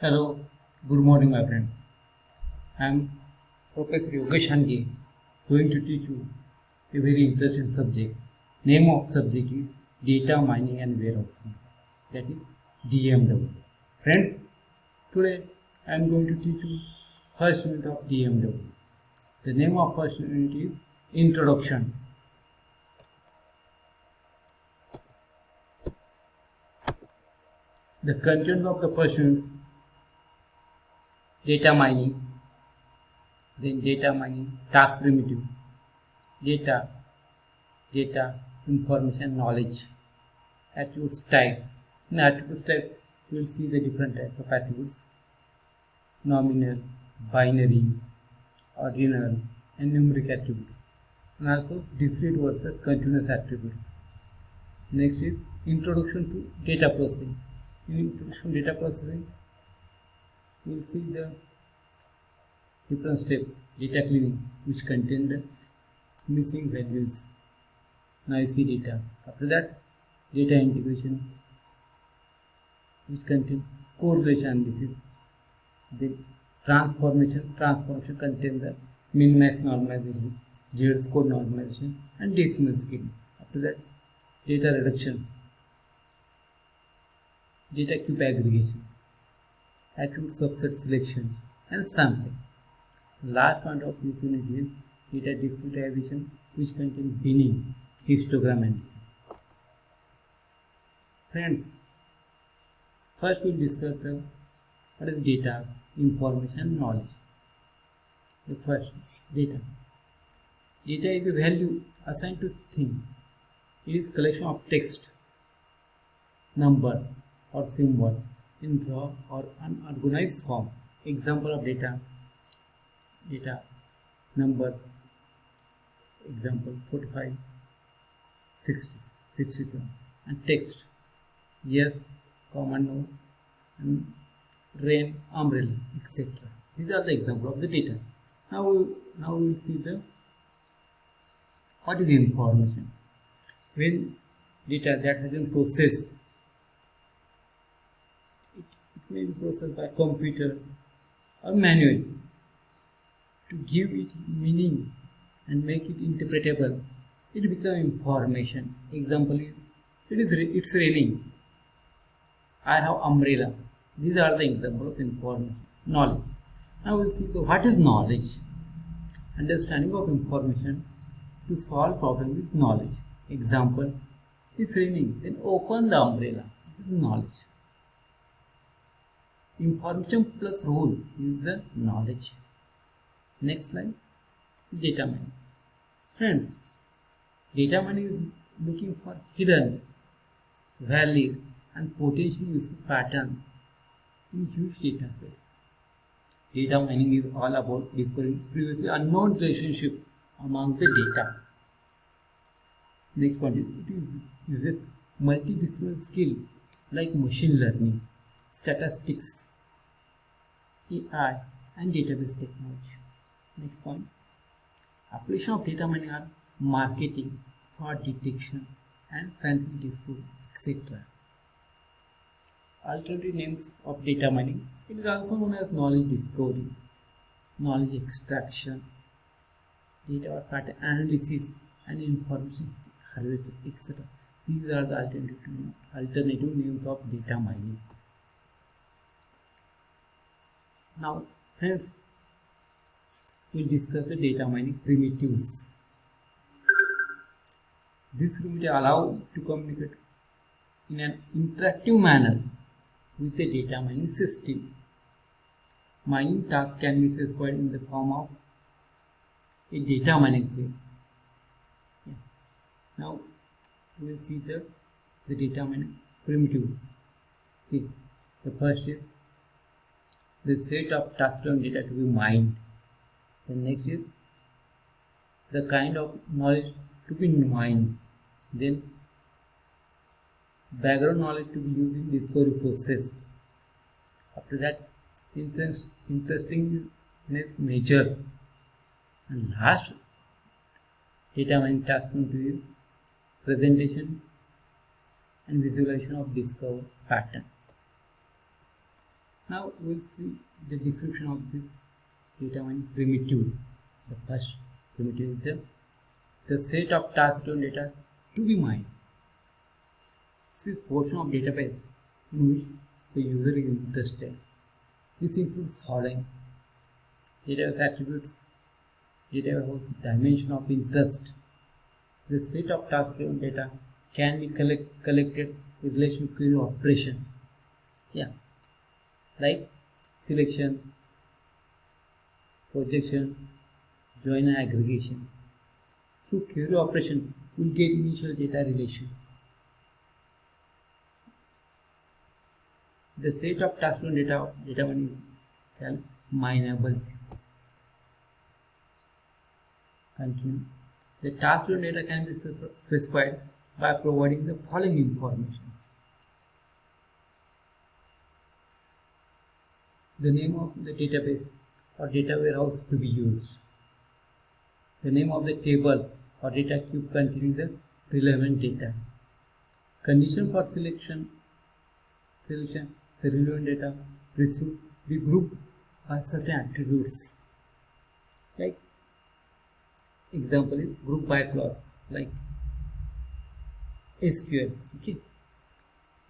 Hello, good morning, my friends. I am Professor Yogesh Hange, going to teach you a very interesting subject. Name of subject is Data Mining and Warehousing, that is DMW. Friends, today I am going to teach you first unit of DMW. The name of first unit is Introduction. The content of the first unit: data mining, then data mining task primitive, data, information, knowledge, attributes types. In attributes type, you will see the different types of attributes: nominal, binary, ordinal, and numeric attributes, and also discrete versus continuous attributes. Next is introduction to data processing. In introduction to data processing, you will see the different steps: data cleaning, which contain the missing values, noisy data. After that, data integration, which contain correlation analysis. The transformation contain the min-max normalization, Z-score normalization, and decimal scheme. After that, data reduction, data cube aggregation, attribute subset selection, and sampling. Last point of this unit is data discretization, which contain binning, histogram analysis. Friends, first we'll discuss what is data, information, knowledge. The first, data. Data is a value assigned to thing. It is collection of text, number, or symbol in raw or unorganized form. Example of data: number, example 45, 60, 67, and text: yes, command, no, and rain, umbrella, etc. These are the examples of the data. Now we will see what is information. When data that has been processed, it may be processed by computer or manually. To give it meaning and make it interpretable, it becomes information. Example is, it's raining, I have umbrella. These are the examples of information. Knowledge. Now we will see what is knowledge. Understanding of information to solve problem is knowledge. Example: it's raining, then open the umbrella. This is knowledge. Information plus rule is the knowledge. Next slide. Data mining. Friends, data mining is looking for hidden, valid, and potentially useful patterns in huge data sets. Data mining is all about discovering previously unknown relationship among the data. Next point is, it uses multidisciplinary skill like machine learning, statistics, AI, and database technology. Next point, application of data mining are marketing, fraud detection, and scientific discovery, etc. Alternative names of data mining: it is also known as knowledge discovery, knowledge extraction, data or pattern analysis, and information harvesting, etc. These are the alternative names of data mining. Now, friends, we'll discuss the data mining primitives. This primitive allow to communicate in an interactive manner with the data mining system. Mining task can be specified in the form of a data mining frame. Now we will see the data mining primitives. See, the first is the set of task-level data to be mined. The next is the kind of knowledge to be mined. Then background knowledge to be used in discovery process. After that, interestingness measures. And last data mining task is presentation and visualization of discovered pattern. Now we'll see the description of this data mining primitives. The first primitive is the set of task-driven data to be mined. This is portion of database in which the user is interested. This includes following: database attributes, database dimension of interest. The set of task-driven data can be collected in relation to query operation. Like selection, projection, join and aggregation. Through query operation, we will get initial data relation. The set of task-driven data mining is called mineable. Continue. The task-driven data can be specified by providing the following information: the name of the database or data warehouse to be used, the name of the table or data cube containing the relevant data, condition for selection, the relevant data received be grouped by certain attributes. Like example is group by clause, like SQL. Okay.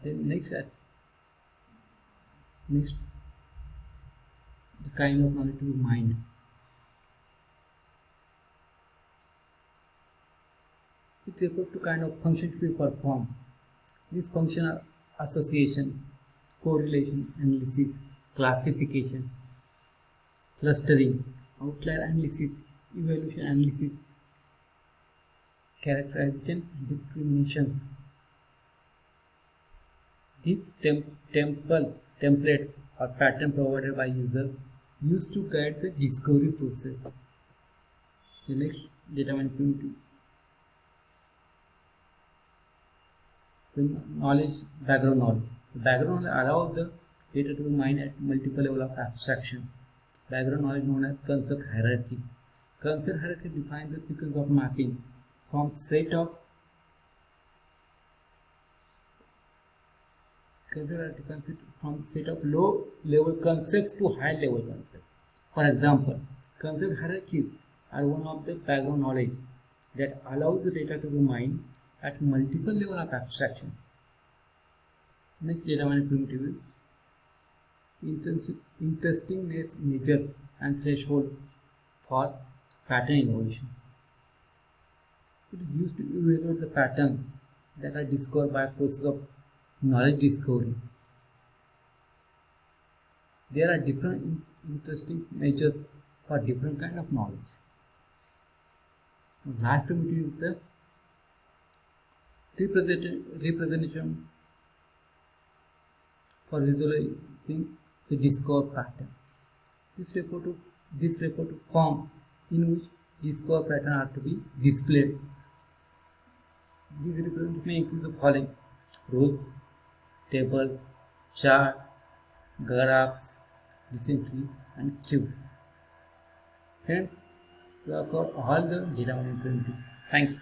Then next the kind of knowledge to be mined. It refers to kind of function to be performed. These functions are association, correlation analysis, classification, clustering, outlier analysis, evaluation analysis, characterization and discriminations. These templates or pattern provided by users used to guide the discovery process. The next data management, the knowledge, background knowledge. The background knowledge allows the data to be mined at multiple levels of abstraction. Background knowledge known as concept hierarchy. Concept hierarchy defines the sequence of mapping from set of low level concepts to high level concepts. For example, concept hierarchies are one of the background knowledge that allows the data to be mined at multiple levels of abstraction. Next data mining primitive is interestingness measures and threshold for pattern evaluation. It is used to evaluate the patterns that are discovered by a process of knowledge discovery. There are different interesting measures for different kind of knowledge. Last primitive is the representation for visualizing the discovered pattern. This refer to form in which discovered pattern are to be displayed. These representations may include the following: rows, table, chart, graphs, tree, and queues. Friends, we have covered all the data mining primitive. Thank you.